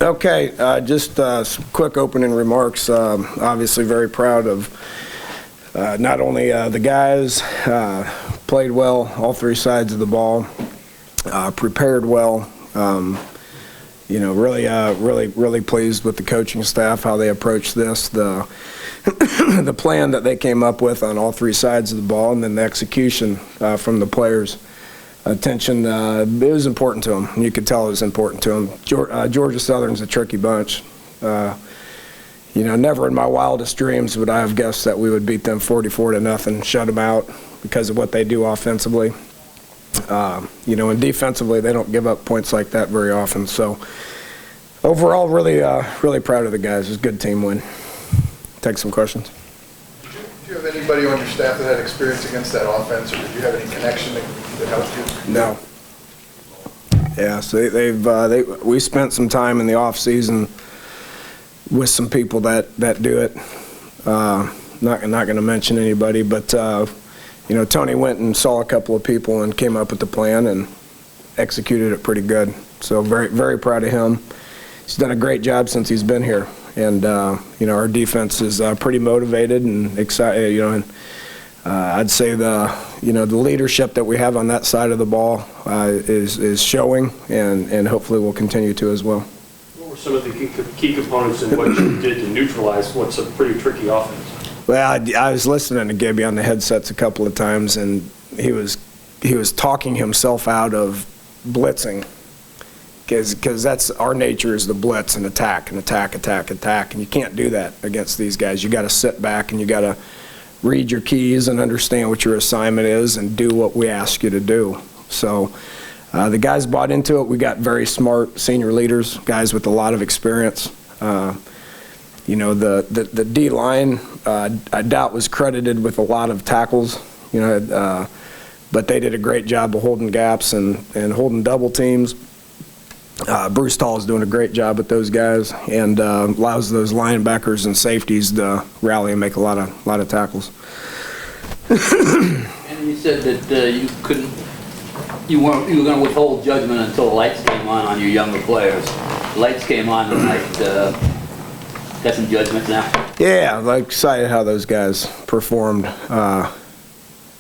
Okay, just some quick opening remarks. Obviously very proud of not only the guys, played well, all three sides of the ball, prepared well. Really pleased with the coaching staff, how they approached this, the the plan that they came up with on all three sides of the ball, and then the execution from the players. Attention, it was important to them. You could tell it was important to them. Georgia Southern's a tricky bunch. Never in my wildest dreams would I have guessed that we would beat them 44-0, shut them out because of what they do offensively. And defensively, they don't give up points like that very often. So overall, really proud of the guys. It was a good team win. Take some questions. Do you have anybody on your staff that had experience against that offense, or did you have any connection that helped you? No. Yeah, so we spent some time in the off season with some people that do it. Not going to mention anybody, but Tony went and saw a couple of people and came up with the plan and executed it pretty good. So very proud of him. He's done a great job since he's been here. And our defense is pretty motivated and excited. I'd say the leadership that we have on that side of the ball is showing, and hopefully will continue to as well. What were some of the key components in what you did to neutralize what's a pretty tricky offense? Well, I was listening to Gibby on the headsets a couple of times, and he was talking himself out of blitzing. Because that's our nature is the blitz and attack, and you can't do that against these guys. You got to sit back and you got to read your keys and understand what your assignment is and do what we ask you to do. So the guys bought into it. We got very smart senior leaders, guys with a lot of experience. The D line I doubt was credited with a lot of tackles, but they did a great job of holding gaps and holding double teams. Bruce Tall is doing a great job with those guys, and allows those linebackers and safeties to rally and make a lot of tackles. And you said that you were going to withhold judgment until the lights came on your younger players. The lights came on tonight. Got some judgment now. Yeah, I'm excited how those guys performed.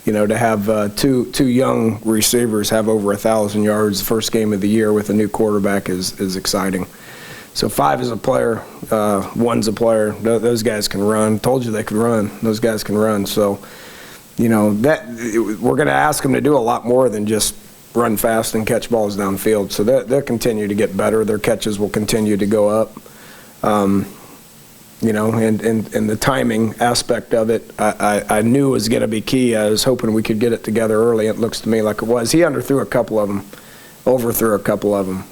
To have two young receivers have over 1,000 yards the first game of the year with a new quarterback is exciting. So 5 is a player, 1's a player. Those guys can run. Told you they could run. Those guys can run. So, we're going to ask them to do a lot more than just run fast and catch balls downfield. So they'll continue to get better. Their catches will continue to go up. And the timing aspect of it, I knew was going to be key. I was hoping we could get it together early. It looks to me like it was. He overthrew a couple of them.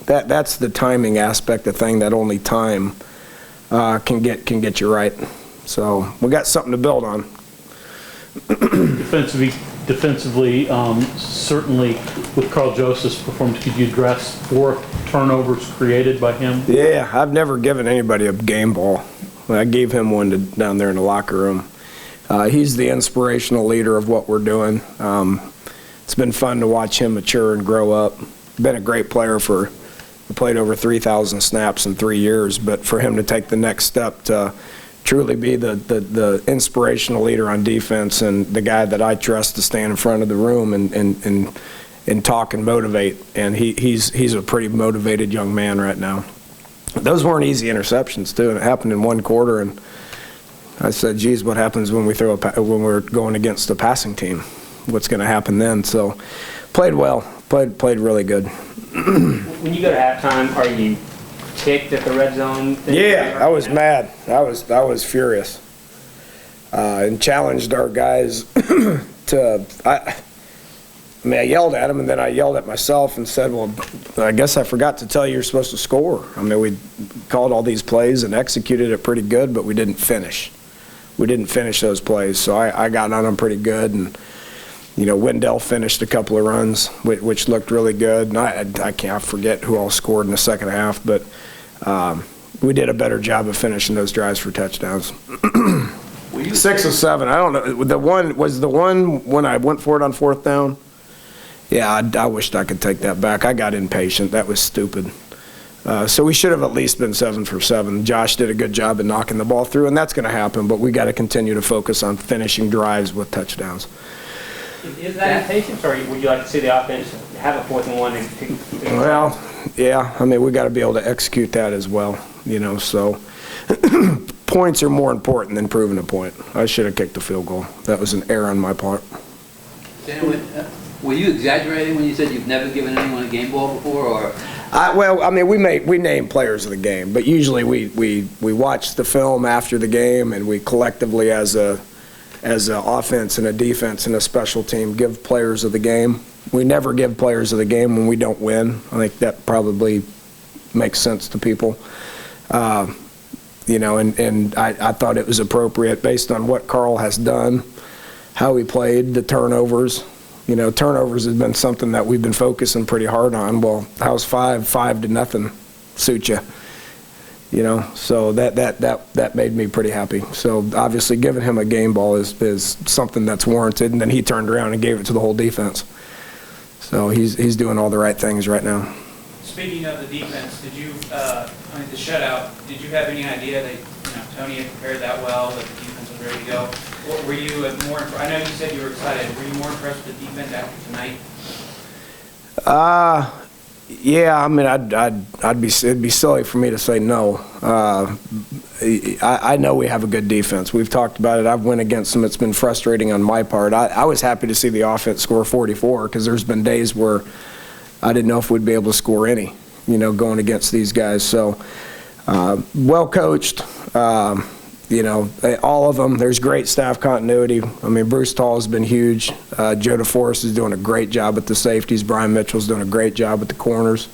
That's the timing aspect, the thing that only time can get you right. So we got something to build on. Defensively, certainly with Carl Joseph's performance, could you address 4 turnovers created by him? Yeah, I've never given anybody a game ball. I gave him one down there in the locker room. He's the inspirational leader of what we're doing. It's been fun to watch him mature and grow up. Been a great player played over 3,000 snaps in 3 years, but for him to take the next step to truly be the inspirational leader on defense and the guy that I trust to stand in front of the room and talk and motivate, and he's a pretty motivated young man right now. Those weren't easy interceptions too, and it happened in one quarter. And I said, "Geez, what happens when when we're going against a passing team? What's going to happen then?" So, played well, played really good. When you go to halftime, are you ticked at the red zone thing? Yeah, I was mad. I was furious, and challenged our guys to. I yelled at him, and then I yelled at myself and said, well, I guess I forgot to tell you you're supposed to score. We called all these plays and executed it pretty good, but we didn't finish. We didn't finish those plays, so I got on them pretty good. And, Wendell finished a couple of runs, which looked really good. And I can't forget who all scored in the second half, but we did a better job of finishing those drives for touchdowns. 6 or 7, I don't know. The one when I went for it on 4th down? Yeah, I wished I could take that back. I got impatient. That was stupid. So we should have at least been 7 for 7. Josh did a good job at knocking the ball through, and that's going to happen, but we got to continue to focus on finishing drives with touchdowns. Is that impatience, or would you like to see the offense have a 4th and 1 and pick? Well, yeah, I mean, we got to be able to execute that as well, so points are more important than proving a point. I should have kicked the field goal. That was an error on my part. Dana, were you exaggerating when you said you've never given anyone a game ball before, or? Well, I mean, we name players of the game, but usually we watch the film after the game, and we collectively, as a offense and a defense and a special team, give players of the game. We never give players of the game when we don't win. I think that probably makes sense to people. And I thought it was appropriate based on what Carl has done, how he played, the turnovers. Turnovers has been something that we've been focusing pretty hard on. Well, how's 5-0 suit you? So that made me pretty happy. So obviously giving him a game ball is something that's warranted, and then he turned around and gave it to the whole defense. So he's doing all the right things right now. Speaking of the defense, did you, the shutout, did you have any idea that, Tony had prepared that well, that the defense was ready to go? What, were you more, I know you said you were excited, were you more impressed with the defense after tonight? Yeah, I mean, it'd be silly for me to say no. I know we have a good defense. We've talked about it. I've went against them. It's been frustrating on my part. I was happy to see the offense score 44 because there's been days where I didn't know if we'd be able to score any, going against these guys. So, well coached. All of them. There's great staff continuity. I mean, Bruce Tall has been huge. Joe DeForest is doing a great job with the safeties. Brian Mitchell's doing a great job with the corners.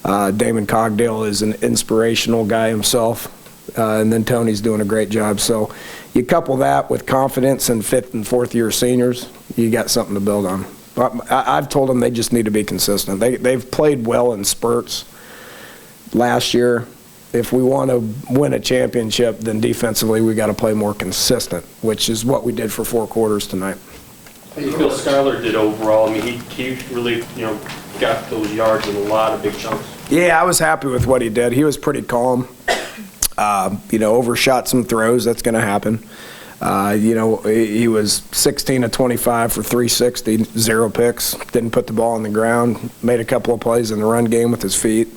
Damon Cogdale is an inspirational guy himself. And then Tony's doing a great job. So you couple that with confidence in 5th and 4th year seniors, you got something to build on. I've told them they just need to be consistent. They've played well in spurts last year. If we want to win a championship, then defensively we got to play more consistent, which is what we did for 4 quarters tonight. How do you feel Skyler did overall? I mean, he really, got those yards in a lot of big chunks. Yeah, I was happy with what he did. He was pretty calm. Overshot some throws. That's going to happen. He was 16 of 25 for 360, 0 picks. Didn't put the ball on the ground. Made a couple of plays in the run game with his feet.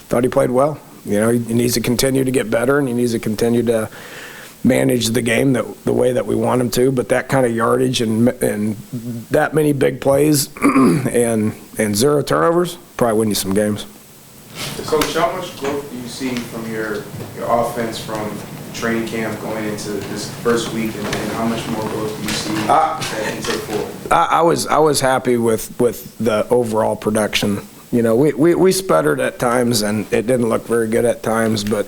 Thought he played well. He needs to continue to get better, and he needs to continue to manage the game the way that we want him to. But that kind of yardage and that many big plays and 0 turnovers probably win you some games. Coach, how much growth do you see from your offense from training camp going into this first week, and how much more growth do you see that can take forward? I was happy with the overall production. We sputtered at times, and it didn't look very good at times, but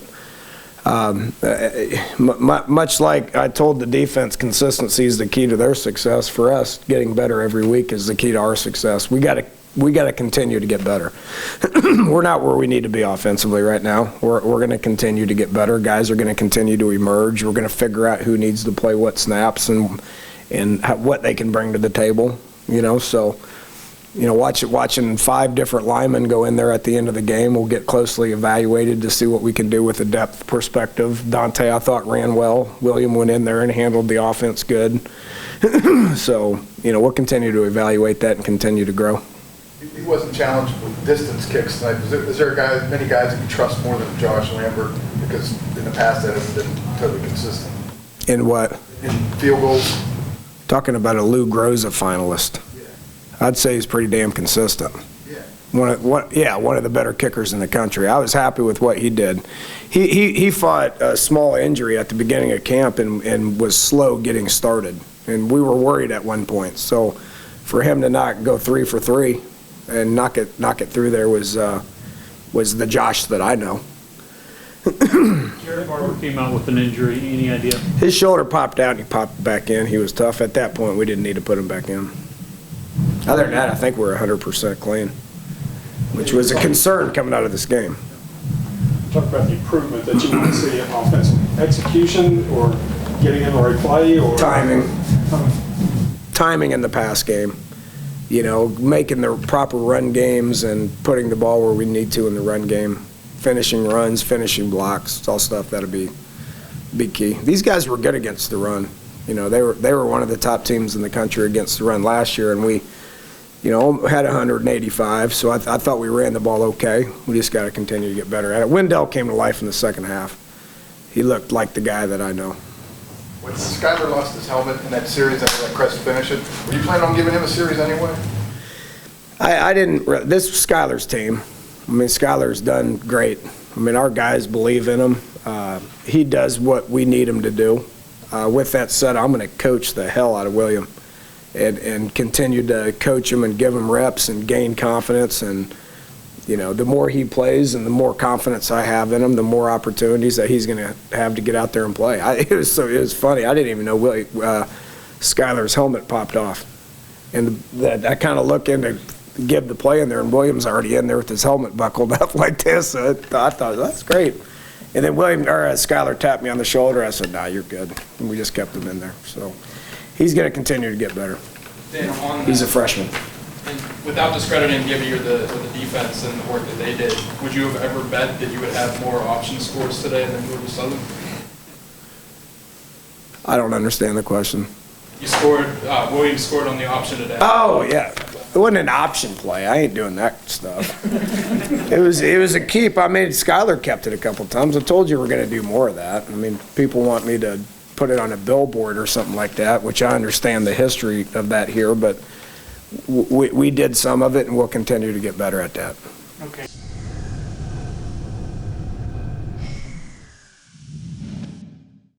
much like I told the defense, consistency is the key to their success. For us, getting better every week is the key to our success. We got to continue to get better. We're not where we need to be offensively right now. We're going to continue to get better. Guys are going to continue to emerge. We're going to figure out who needs to play what snaps and what they can bring to the table. Watching 5 different linemen go in there at the end of the game, we'll get closely evaluated to see what we can do with a depth perspective. Dante, I thought, ran well. William went in there and handled the offense good. So, we'll continue to evaluate that and continue to grow. He wasn't challenged with distance kicks tonight. Is there many guys that you trust more than Josh Lambert? Because in the past that hasn't been totally consistent. In what? In field goals. Talking about a Lou Groza finalist. I'd say he's pretty damn consistent. Yeah. One of the better kickers in the country. I was happy with what he did. He fought a small injury at the beginning of camp and was slow getting started. And we were worried at one point. So for him to not go 3 for 3 and knock it through there was the Josh that I know. Jared Barber came out with an injury. Any idea? His shoulder popped out and he popped back in. He was tough. At that point, we didn't need to put him back in. Other than that, I think we're 100% clean, which was a concern coming out of this game. Talk about the improvement that you want to see in offense. Execution or getting in the right play or Timing in the pass game. Making the proper run games and putting the ball where we need to in the run game. finishing runs, finishing blocks. It's all stuff that'll be key. These guys were good against the run. You know, they were one of the top teams in the country against the run last year, and we, you know, had 185, so I thought we ran the ball okay. We just got to continue to get better at it. Wendell came to life in the second half. He looked like the guy that I know. When Skyler lost his helmet in that series after that Crest finish it, were you planning on giving him a series anyway? I didn't. This was Skyler's team. I mean, Skyler's done great. I mean, our guys believe in him. He does what we need him to do. With that said, I'm going to coach the hell out of William and continue to coach him and give him reps and gain confidence. And, you know, the more he plays and the more confidence I have in him, the more opportunities that he's going to have to get out there and play. It was funny. I didn't even know Skyler's helmet popped off. And I kind of look in to give the play in there, and William's already in there with his helmet buckled up like this. So I thought, that's great. And then Skyler tapped me on the shoulder. I said, nah, you're good. And we just kept him in there. So he's going to continue to get better. He's a freshman. And without discrediting Gibby or the defense and the work that they did, would you have ever bet that you would have more option scores today than Georgia Southern? I don't understand the question. You scored, Williams scored on the option today. Oh, yeah. It wasn't an option play. I ain't doing that stuff. It was a keep. I mean, Skyler kept it a couple times. I told you we're going to do more of that. I mean, people want me to put it on a billboard or something like that, which I understand the history of that here, but we did some of it, and we'll continue to get better at that. Okay.